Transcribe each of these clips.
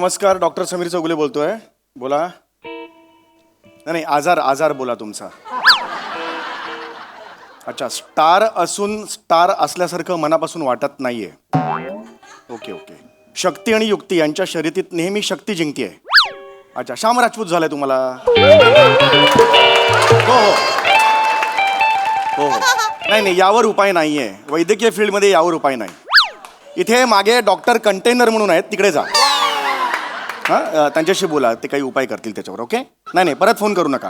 नमस्कार, डॉक्टर समीर चौगुले बोलतोय. बोला. नाही आजार बोला तुमचा. अच्छा, स्टार असून स्टार असल्यासारखं मनापासून वाटत नाहीये. ओके. शक्ती आणि युक्ती यांच्या शर्यतीत नेहमी शक्ती जिंकतीये. अच्छा, श्याम राजपूत झालाय तुम्हाला. हो. नाही यावर उपाय नाहीये. वैद्यकीय फील्डमध्ये यावर उपाय नाही. इथे मागे डॉक्टर कंटेनर म्हणून आहेत, तिकडे जा. हां, त्यांच्याशी बोला, ते काही उपाय करतील त्याच्यावर. ओके. नाही परत फोन करू नका.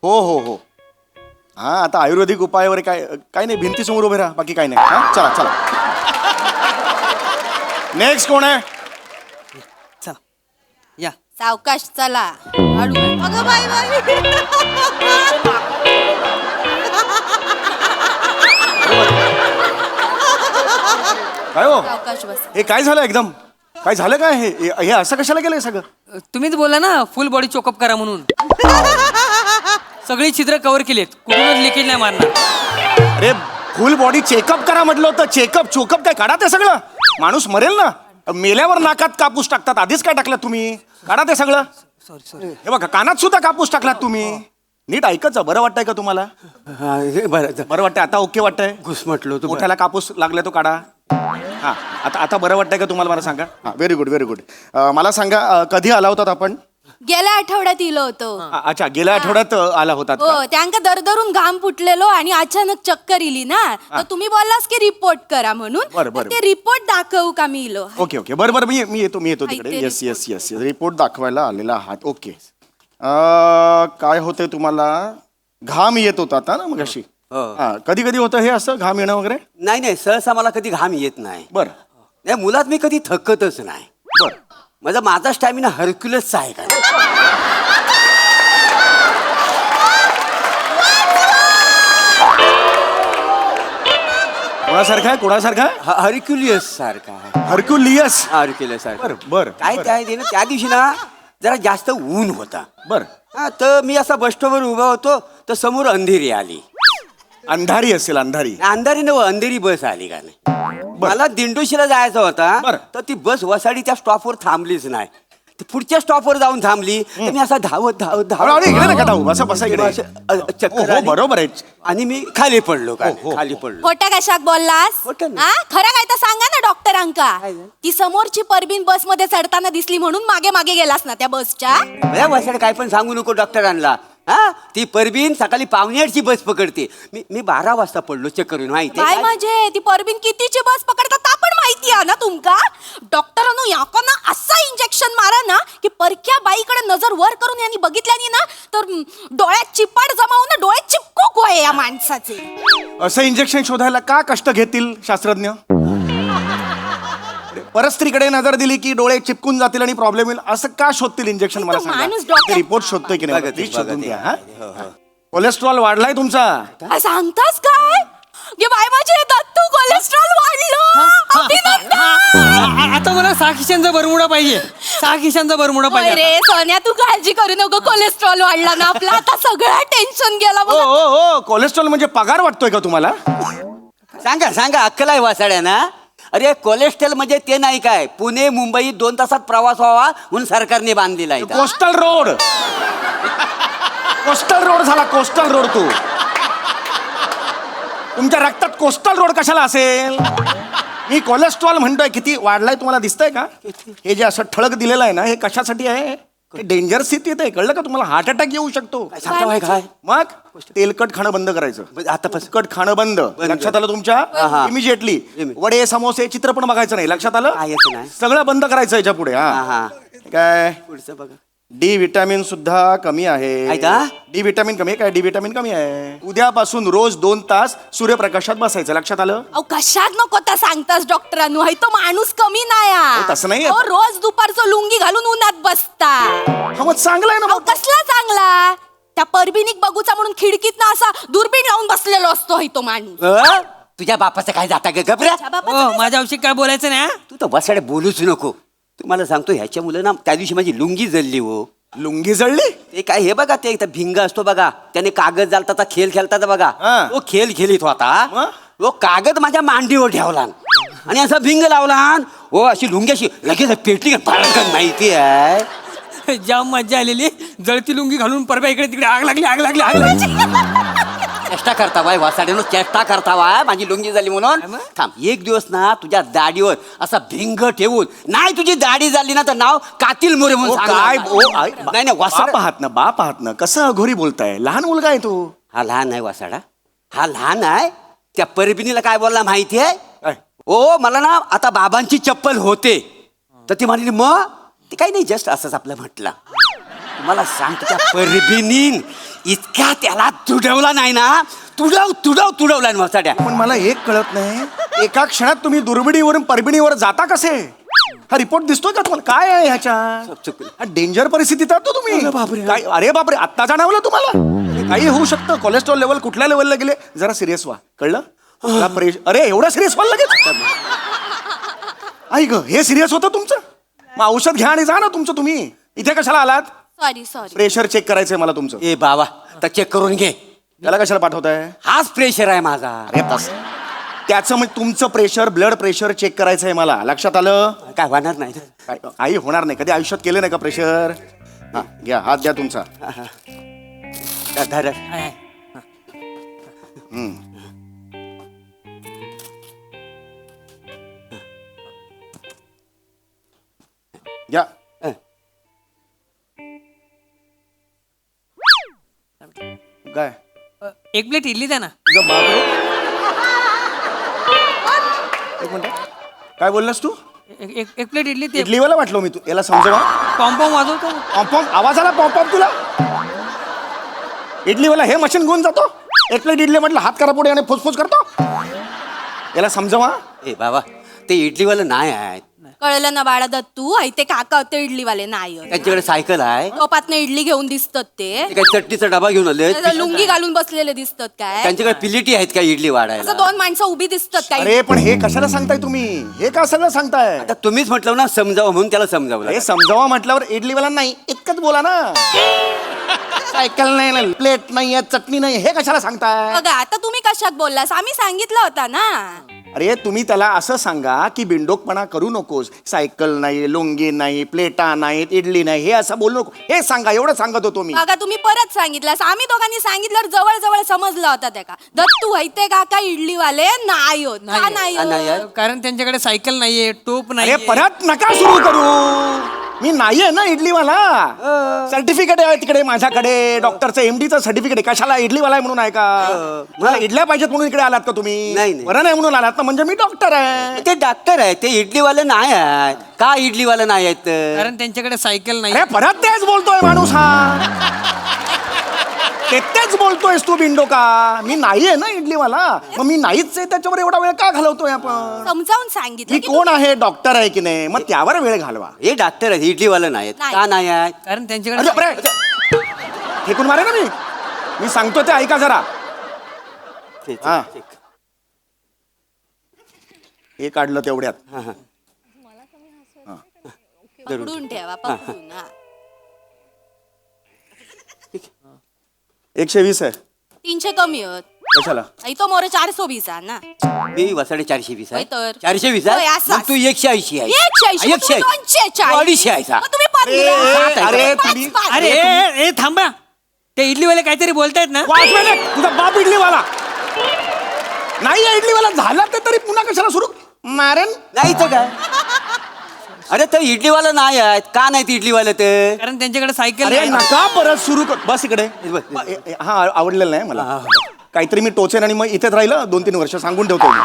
हो. हां, आता आयुर्वेदिक उपाय वगैरे काय नाही, भिंतीसमोर उभे राहा, बाकी काय नाही. हां, चला. नेक्स्ट कोण आहे? चला या. सावकाश चला. अगं बाई. काय हो, सावकाश बस. हे काय झालं एकदम? काय झालं काय? हे असं कशाला केलंय सगळं? तुम्हीच बोला ना फुल बॉडी चोकअप करा म्हणून. सगळी छिद्र कव्हर केलीत, कुठूनच लिकेज नाही मारणार. अरे फुल बॉडी चेकअप करा म्हटलं होतं. चोकअप काय काढा ते सगळं. माणूस मरेल ना. मेल्यावर नाकात कापूस टाकतात, आधीच काय टाकलात तुम्ही? काढा ते सगळं. सॉरी. हे बघा, कानात सुद्धा कापूस टाकलात तुम्ही. नीट ऐकत जा. बरं वाटतंय का तुम्हाला? बरं वाटतंय आता? ओके वाटतंय? घुसमटलो तू. मोठ्याला कापूस लागला तो काढा. हा, आता बरं वाटतंय का तुम्हाला? मला सांगा. हा, व्हेरी गुड. मला सांगा, कधी आला होतात आपण? गेल्या आठवड्यात इलो होतो. अच्छा, गेल्या आठवड्यात आला होतात का? हो, त्यांका दरदरून घाम फुटलेलो आणि अचानक चक्कर इली ना, तर तुम्ही बोललास की रिपोर्ट करा म्हणून. बरं. तर ते रिपोर्ट दाखवू का मी इलो? ओके. बरं. मी येतो तिकडे. ते येस. रिपोर्ट दाखवायला आलेला आहात. ओके. काय होतंय तुम्हाला? घाम येत होता आता ना मगाशी? कधी होतं हे असं घाम येणं वगैरे? नाही सहसा मला कधी घाम येत नाही. बरं. नाही, मुलात मी कधी थकतच नाही. माझा स्टॅमिना हरक्युलसचा आहे का? कोणासारखा? हरक्युलियस सारखा. हरक्युलियस सारखा. बरं. काय त्या दिवशी ना जरा जास्त ऊन होता. बरं. हा, तर मी असा बस स्टॉपवर उभा होतो, तर समोर अंधेरी आली. अंधारी असेल. अंधारी अंधेरी बस आली का नाही. मला दिंडोशीला जायचा होता. बरं. तर ती बस वसाडी त्या स्टॉपवर थांबलीच नाही. ती पुढच्या स्टॉपवर जाऊन थांबली. तर मी असा धावत इकडे नका धावू. बसा इकडे. चक्कर हो, आली. बरोबर आहे. आणि मी खाली पडलो. हो. खाली पडलो. खोट्या कशाक बोललास? खोटं नाही. हा, खरं काय तर सांगा ना डॉक्टरांका. काय झालं? ती समोरची परबीन बस मध्ये चढताना दिसली म्हणून मागे गेलास ना त्या बसच्या. बया वसाड काय पण सांगू नको डॉक्टरांना. हा, ती परबीन सकाळी 7:45ची बस पकडते. मी 12 वाजता पडलो चक्करून. माहिती काय म्हणजे ती परबीन कितीची बस पकडतात ता पण माहिती आहे ना तुमका? डॉक्टरांनो याकांना असं इंजेक्शन मारा ना की परक्या बाईकडे नजर वर करून यांनी बघितल्यानी ना तर डोळ्यात चिपाड जमावून डोळे चिपको आहे या माणसाचे. असं इंजेक्शन शोधायला का कष्ट घेतील शास्त्रज्ञ? परस्त्रीकडे नजर दिली की डोळे चिपकून जातील आणि प्रॉब्लेम येईल, असं का शोधतील इंजेक्शन? मला तो माणूस सांगा. डॉक्टर- रिपोर्ट शोधतोय की नाही? बघा प्लीज ते, शोधून बघा द्या. ते. हा? हो. कोलेस्ट्रॉल वाढलाय तुमचा. काय सांगतास काय? गे बाय माझे दत्तू कोलेस्ट्रॉल वाढलं. अभिनंदन. आता मला 6 खिशांचा बरमुडा पाहिजे. 6 खिशांचा बरमुडा होय पाहिजे. रे सोन्या, तू काळजी करू नको. कोलेस्ट्रॉल वाढला ना आपला, आता सगळं टेन्शन गेला बघ. हो. कोलेस्ट्रॉल म्हणजे पगार वाटतोय का तुम्हाला? सांगा अक्कल आहे वासाड्या ना. अरे कोलेस्ट्रॉल म्हणजे ते नाही काय, पुणे मुंबई 2 तासात प्रवास व्हावा म्हणून सरकारने बांधलेला आहे. कोस्टल रोड झाला. Coastal road. तुमच्या रक्तात कोस्टल रोड कशाला असेल? मी कोलेस्ट्रॉल म्हणतोय. किती वाढलाय तुम्हाला दिसतंय का? हे जे असं ठळक दिलेलं आहे ना, हे कशासाठी आहे? डेंजर स्थितीत आहे, कळलं का तुम्हाला? हार्ट अटॅक येऊ शकतो. काय मग तेलकट खाणं बंद करायचं. आतापासून तेलकट खाणं बंद. लक्षात आलं तुमच्या? इमिजिएटली. वडे समोसे चित्र पण बघायचं नाही. लक्षात आलं? नाही. सगळं बंद करायचं याच्या पुढे. हा, काय पुढचं बघा. डी विटॅमिन सुद्धा कमी आहे. डी विटॅमिन कमी आहे. काय डी विटॅमिन कमी आहे? उद्यापासून रोज 2 तास सूर्यप्रकाशात बसायचं. लक्षात आलं? अहो कशात नको तर सांगतास डॉक्टरांनो. हाय तो माणूस कमी नाही अहो, तसं नाही. अहो, रोज दुपारचं लुंगी घालून उन्हात बसता. हा, मग चांगलं आहे ना. अहो कसला चांगला? त्या परबिनिक बघूचा म्हणून खिडकीत ना असा दुर्बीण लावून बसलेलो असतो हाय तो माणूस. तुझ्या बापाचं काय जाता ग गबऱ्या? त्या बापाचं काय? माझ्याविषयी काय बोलायचं नाही. तू तर वसाडे बोलूच नको. तुम्हाला सांगतो ह्याच्या मुलं ना त्या दिवशी माझी लुंगी जळली. हो, लुंगी जळली? ते काय हे बघा, ते एकदा भिंग असतो बघा, त्याने कागद जालता खेळ खेळतात बघा. हा. तो खेळ खेळीत होता. मग? तो कागद माझ्या मांडीवर ठेवला. आणि असा भिंग लावला हो अशी लुंग्याशी लगेच पेटली का पटकन माहिती आहे. जाम मज्जा आलेली. जळती लुंगी घालून परवा इकडे तिकडे आग लागली आग लागली आग लागली. चेष्टा करता बाय वासाड्यानं चेष्टा करता बाय माझी लुंगी झाली म्हणून. थांब एक दिवस ना तुझ्या दाढीवर असा भिंग ठेवून नाही तुझी दाढी झाली ना तर नाव कातील मोरे म्हणून काय सांगणार. नाही नाही वासाड बाप आहात ना बाप आहात ना कसं अघोरी बोलताय लहान मुलगा आहे तो. हा लहान आहे वासाडा हा लहान आहे. त्या परबिनीला काय बोलला माहिती आहे काय? ओ मला ना आता बाबांची चप्पल होते तर ती म्हणाली मग ते काही नाही जस्ट असंच आपलं म्हटलं. तुम्हाला सांगतो त्या परबिनीन इतका त्याला तुडवला नाही ना तुडवला वासाड्या. पण मला एक कळत नाही एका क्षणात तुम्ही दुर्बिणीवरून परबिणीवर जाता कसे. हा रिपोर्ट दिसतोय का तुम्हाला काय आहे ह्याच्या डेंजर परिस्थितीत आहात तो तुम्ही. काय अरे बापरे आत्ता जाणवलं तुम्हाला. काही होऊ शकतं कोलेस्ट्रॉल लेवल कुठल्या लेवलला गेले जरा सिरियस व्हा कळलं. अरे एवढं सिरियस व्हायला लगेच. आई ग हे सिरियस होतं तुमचं. मग औषध घ्या आणि जा ना तुमचं तुम्ही. इथे कशाला आलात. सॉरी प्रेशर चेक करायचंय मला तुमचं. ए बाबा तर चेक करून घे. त्याला कशाला पाठवताय. हाच प्रेशर आहे माझा. अरे बस त्याचं म्हणजे तुमचं प्रेशर ब्लड प्रेशर चेक करायचं आहे मला. लक्षात आलं. काय होणार नाही. काय काही होणार नाही. कधी आयुष्यात केलं नाही का प्रेशर. हा घ्या हात द्या तुमचा. धर. आहे. घ्या. काय एक प्लेट इडली द्या ना. तुझं बापरे. एक मिनिट काय बोललास तू. एक प्लेट इडली ते इडलीवाला वाटलो मी. तू याला समजवा. पॉम्पॉम वाजवतो. पॉम्पॉम आवाज आला पॉम्पॉम तुला. इडलीवाला हे मशीन घेऊन जातो. एक प्लेट इडली म्हटलं हात करा पुढे आणि फुसफुस करतो. याला समजवा. ए बाबा ते इडलीवालं नाही आहेत. कळलं ना बाळा दत्तू आई ते काका होते इडलीवाले नाही होत. त्यांच्याकडे सायकल आहे. टोपातनं इडली घेऊन दिसतात ते. ते काय चटणीचा डबा घेऊन आले. लुंगी घालून बसलेले दिसतात काय. त्यांच्याकडे पिलिटी आहेत का इडली वाढायला. असं दोन माणसं उभी दिसतात काय. अरे पण हे कशाला सांगताय तुम्ही. हे का सगळं सांगताय. आता तुम्हीच म्हटलं ना समजावं म्हणून त्याला समजावलं. हे समजावा म्हटल्यावर इडलीवाला नाही इतकंच बोला ना. सायकल नाही प्लेट नाही चटणी नाही हे कशाला सांगताय. बघा आता तुम्ही कशात बोललास आम्ही सांगितलं होता ना. अरे तुम्ही त्याला असं सांगा की बिंडोकपणा करू नकोस. सायकल नाही लुंगी नाही प्लेटा नाहीत इडली नाही हे असं बोलू नको. हे सांगा एवढं सांगत होतो मी. बघा तुम्ही परत सांगितलं आम्ही दोघांनी सांगितलं जवळ जवळ समजलं होता त्या का. दत्तू व्हायते काका इडलीवाले नाही होत. का नाही होत? कारण त्यांच्याकडे सायकल नाहीये टोप अरे नाही. परत नका सुरू करू. मी नाहीये ना इडलीवाला. सर्टिफिकेट आहे तिकडे माझ्याकडे. डॉक्टरचं एमडीचं सर्टिफिकेट आहे. कशाला इडलीवाला आहे म्हणून आहे का. मला इडल्या पाहिजेत म्हणून इकडे आलात का तुम्ही. नाही, नाही. बरं नाही म्हणून आलात ना म्हणजे मी डॉक्टर आहे. ते डॉक्टर आहे ते इडलीवाले नाही आहेत. का इडलीवाले नाही आहेत. कारण त्यांच्याकडे सायकल नाही. अरे परत तेच बोलतोय माणूस हा. तेच बोलतोयस तू बिंडो का. मी नाहीये ना इडलीवाला. मग मी नाहीच आहे त्याच्यावर एवढा वेळ का घालवतोय आपण. समजावून मी सांगितलं की कोण आहे डॉक्टर आहे की नाही मग त्यावर वेळ घालवा. हे डॉक्टर आहेत इडलीवाले नाही आहेत. नाही. का नाही आहेत. कारण अरे त्यांच्याकडे बापरे. फेकून मारे ना मी सांगतो ते ऐका जरा. हा. हे काढलं तेवढ्यात. पकडून ठेवा पकडून. हा. 120 आहे. 300 कमी होत. कशाला. आई तो मोर 420 आहे ना. मी वसाडे 420 आहे. होय तर. 420 होय, आहे. असंच. मग तू 180 आहे. 180 मग तुम्ही 240. 250 आहे सा. मग तुम्ही 15. अरे, पाच, तुम्ही- पाच. अरे ए थांबा. ते इडलीवाले काहीतरी बोलतायत ना. वाचवेले तुझा बाप इडलीवाला नाही आहे इडलीवाला झाला ते तरी पुन्हा कशाला सुरू मारेन. नाही तर काय. अरे तर इडलीवाला नाही आहेत. का नाहीत इडलीवाले ते. कारण त्यांच्याकडे सायकल अरे नाही. नका परत सुरू कर. बस इकडे. बस. हा आवडलेलं नाही मला. काहीतरी मी टोचेन आणि मग इथेच राहिलं 2-3 वर्ष सांगून ठेवतो मी.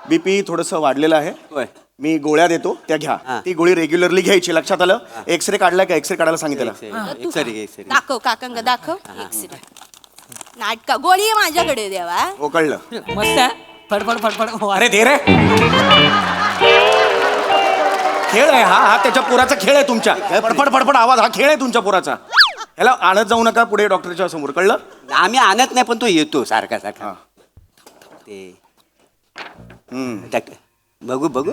बीपी थोडस वाढलेलं आहे. होय. मी गोळ्या देतो त्या घ्या. हा. ती गोळी रेग्युलरली घ्यायची. लक्षात आलं. एक्सरे काढला का. एक्सरे काढायला सांगितलं. एक दाखव काकांग दाखव. एक्सरे. नाटका गोळी आहे माझ्याकडे देवा. हो कळलं. मस्त आहे. फडफड फडफड. अरे दे रे. खेळ आहे हा त्याच्या पोराचा खेळ आहे तुमच्या. फडफड फडफड आवाज हा खेळ आहे तुमच्या पोराचा. ह्याला आणत जाऊ नका पुढे डॉक्टरच्या समोर. कळलं. आम्ही आणत नाही पण तो येतो सारखा सारखा. हा. ते बघू बघू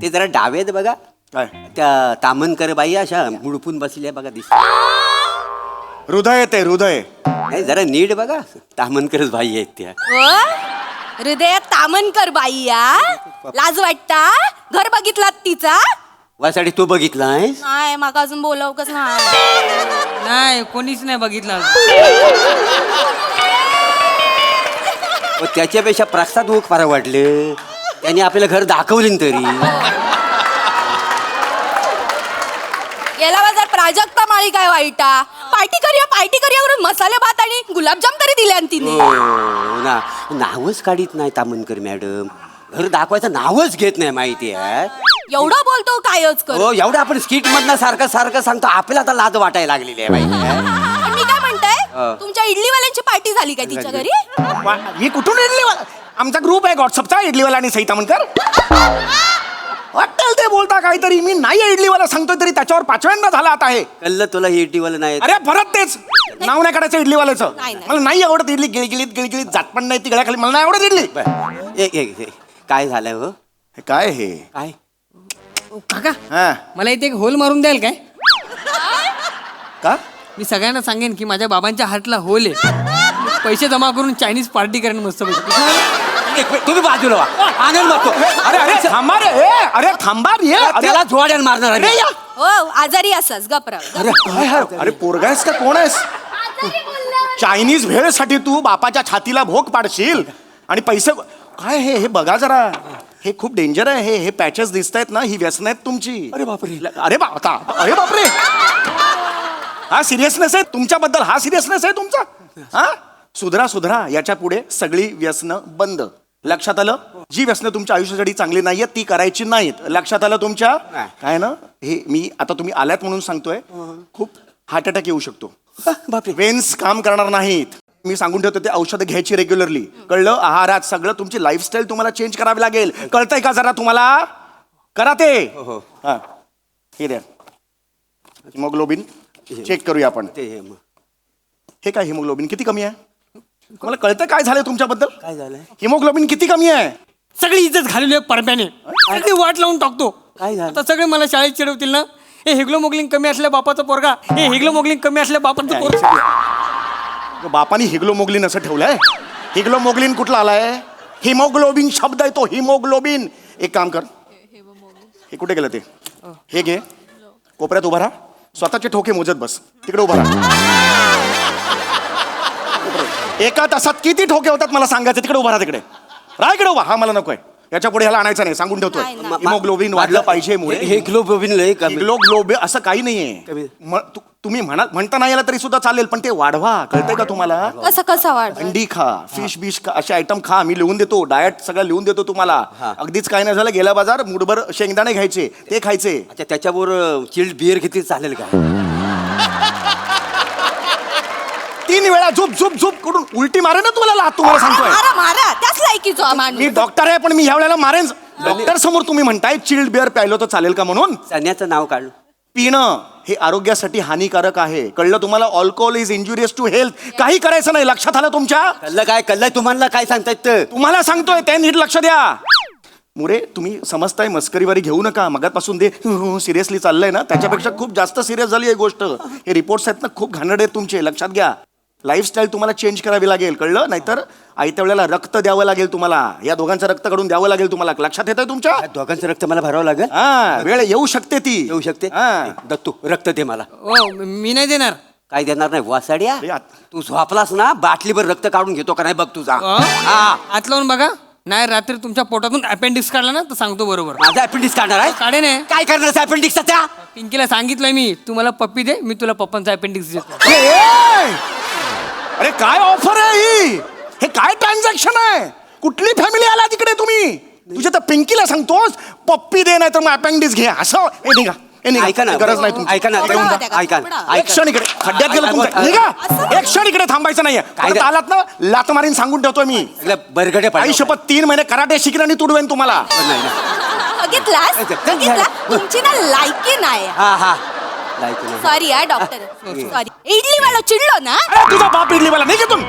ते जरा डावेत बघा. काय त्या तामनकर बाई अशा मुडपून बसल्या बघा दिसत. हृदय ते हृदय. नाही जरा नीट बघा, तामनकरच भाई आहेत त्या. हृदयात तामनकर बाई या लाज वाटता. घर बघितलात तिचा? वासाठी तू बघितला आहेस? नाही माका अजून बोलवकच नाही. नाही कोणीच नाही बघितलं. त्याच्यापेक्षा प्रसाद ओक फार वाटलं. त्यांनी आपल्याला घर दाखवले तरी. गेला बाजार प्राजक्ता माळी काय वाईटा. पार्टी करूया करून मसाले भात आणि गुलाबजाम तरी दिले आणि तिने. ना नावच काढीत नाही तामनकर मॅडम. घर दाखवायचं नावच घेत नाही माहिती आहे. एवढं बोलतो कायच कर. हो एवढं आपण स्किट मधनं सारखं सारखं सांगतो. आपल्याला आता लाज वाटायला लागलेली आहे माहिती आहे. पण मी काय म्हणताय, तुमच्या इडलीवाल्यांची पार्टी झाली काय तिच्या घरी? मी कुठून इडलीवाला? आमचा ग्रुप आहे व्हॉट्सअपचा, इडलीवाला आणि सई तामनकर. वाटेल ते बोलता काहीतरी. मी नाही इडलीवाला सांगतोय तरी त्याच्यावर 5व्यांदा झाला आता आहे. कळलं तुला हे इडलीवाला नाही. अरे परत तेच नाव नाही काढायचं इडलीवाल्याचं. नाही. मला नाही आवडत इडली. गिळगिलीत जात पण नाही ती गळ्याखाली. मला नाही आवडत इडली. काय झालंय हो? हे काय हे काय काका हा मला इथे एक होल मारून द्याल काय? का? मी सगळ्यांना सांगेन की माझ्या बाबांच्या हातला होल आहे. पैसे जमा करून चायनीज पार्टी करेन मस्त पैकी. तुम्ही बाजूला व्हा. आनंद बघतो. अरे अरे थांबा रे. अरे थांबा रे. त्याला जोड्यान मारणार आहे. हो आजारी असस गपरा. अरे पोरगा आहेस का कोण आहेस? चायनीज भेळसाठी तू बापाच्या छातीला भोग पाडशील आणि पैसे काय हे बघा जरा. हे खूप डेंजर आहे. हे पॅचेस दिसत आहेत ना, ही व्यसन आहेत तुमची. अरे बापरे. अरे अरे बापरे. हा सिरियसनेस आहे तुमच्याबद्दल. हा सिरियसनेस आहे तुमचा. हा सुधरा याच्या पुढे सगळी व्यसनं बंद. लक्षात आलं? जी व्यसनं तुमच्या आयुष्यासाठी चांगली नाहीयेत ती करायची नाहीत. लक्षात आलं तुमच्या? काय ना हे मी आता तुम्ही आल्यात म्हणून सांगतोय. खूप हार्ट अटॅक येऊ शकतो. बापरे. वेन्स काम करणार नाहीत. मी सांगून ठेवतो ते औषधं घ्यायची रेग्युलरली. कळलं? आहारात सगळं तुमची लाईफस्टाईल तुम्हाला चेंज करावी लागेल. कळतंय का जरा तुम्हाला? करा ते. हा हे द्या हिमोग्लोबिन चेक करूया आपण. हे काय हिमोग्लोबिन किती कमी आहे? मला कळतं काय झालंय तुमच्याबद्दल? काय झालंय? हिमोग्लोबिन किती कमी आहे? सगळी इज्जत घालवली आहे परब्याने. सगळी वाट लावून टाकतो. काय झालं? आता सगळे मला शाळेत चिडवतील ना. हे हिग्लोमोग्लिन कमी असल्या बापाचा पोरगा. हे हिग्लोमोग्लिन कमी असल्या बापाचं पोरगा. बापानी हिग्लोमोग्लिन असं ठेवलंय. हिग्लोमोग्लिन कुठला आलाय? हिमोग्लोबिन शब्द आहे तो. हिमोग्लोबिन. एक काम कर, हे कुठे गेलं ते? हे घे, कोपऱ्यात उभा राहा. स्वतःचे ठोके मोजत बस. तिकडे उभा राहा. एका तासात किती ठोके होतात मला सांगायचं. तिकडे उभा राहा. तिकडे राहा. इकडे उभा. हा मला नकोय. याच्या पुढे ह्याला आणायचं नाही. सांगून ठेवतोय. हिमोग्लोबिन वाढलं पाहिजे. हे ग्लोबिन लय कमी. हिमोग्लोबिन असं काही नाहीये. तुम्ही म्हणता नाही आला तरी सुद्धा चालेल, पण ते वाढवा. कळतंय का तुम्हाला? कसा वाढ? अंडी खा, फिश बिश खा, असे आयटम खा. मी लिहून देतो. डाएट सगळं लिहून देतो तुम्हाला. अगदीच काय नाही झालं, गेला बाजार मुठभर शेंगदाणे घ्यायचे, ते खायचे. अच्छा त्याच्याबरोबर चिल्ड बिअर घेतली चालेल का? 3 वेळा झुप झुप झुप करून उलटी मारे ना तुम्हाला. तुम्हाला सांगतोय मारा त्याच लायकीचो हा माणूस. मी डॉक्टर आहे, पण मी ह्या वेळेला मारेन. डॉक्टर समोर तुम्ही म्हणताय चिल्ड बिअर प्यायलो तर चालेल का म्हणून? चण्याचं नाव काढ. पिणं हे आरोग्यासाठी हानिकारक आहे. कळलं तुम्हाला? Alcohol is injurious to health. काही करायचं नाही. लक्षात आलं तुमच्या? कल्लय तुम्हाला काय सांगतायत? तुम्हाला सांगतोय ते नीट लक्ष द्या. मुरे तुम्ही समजताय, मस्करीवारी घेऊ नका. मगापासून ते सिरियसली चाललंय ना, त्याच्यापेक्षा खूप जास्त सिरियस झाली ही गोष्ट. हे रिपोर्ट्स आहेत ना, खूप घाणेरडे आहेत तुमचे. लक्षात घ्या. लाईफस्टाईल तुम्हाला चेंज करावी लागेल. कळलं? नाहीतर आयत्या वेळेला रक्त द्यावं लागेल तुम्हाला. या दोघांचं रक्त काढून द्यावं लागेल तुम्हाला. लक्षात येतंय तुमच्या? दोघांचं रक्त मला भरावं लागेल. हा वेळ येऊ शकते ती. येऊ शकते. दत्तू रक्त दे मला. ओ मी नाही देणार. काय देणार नाही? वासाड्या अरे तू झोपलास ना, बाटलीभर रक्त काढून घेतो का नाही बघ तुझा. हात लावून बघा. नाही रात्री तुमच्या पोटातून अपेंडिक्स काढला ना तर सांगतो बरोबर. माझा अपेंडिक्स काढणार आहे? काढे नाही. काय करणार अपेंडिक्सचा? त्या पिंकीला सांगितलंय मी, तुम्हाला पप्पी दे, मी तुला पप्पांचा अपेंडिक्स देतो. अरे काय ऑफर आहे ही? हे काय ट्रान्झॅक्शन आहे? कुठली फॅमिली आला तिकडे तुम्ही? तुझ्या तर पिंकीला सांगतोस पप्पी दे, नाही तर मग अपेंडिक्स घे. असं हे निघा. ऐका ना, गरज नाही तुमची. ऐका ना, ऐका ना. एक क्षण इकडे खड्ड्यात गेलं तुमचं. निघा. एक क्षण इकडे थांबायचं नाहीये. काय आलात ना, लात मारीन सांगून ठेवतोय मी. बरगडे आई शपथ 3 महिने कराटे शिकले आणि तुडवेन तुम्हाला. बघितलास? तुमची ना लायकी नाही. हा सॉरी हा डॉक्टर. सॉरी. इडली वाला चिडलो ना. तुझा बाप इडली मला नाही घेतून.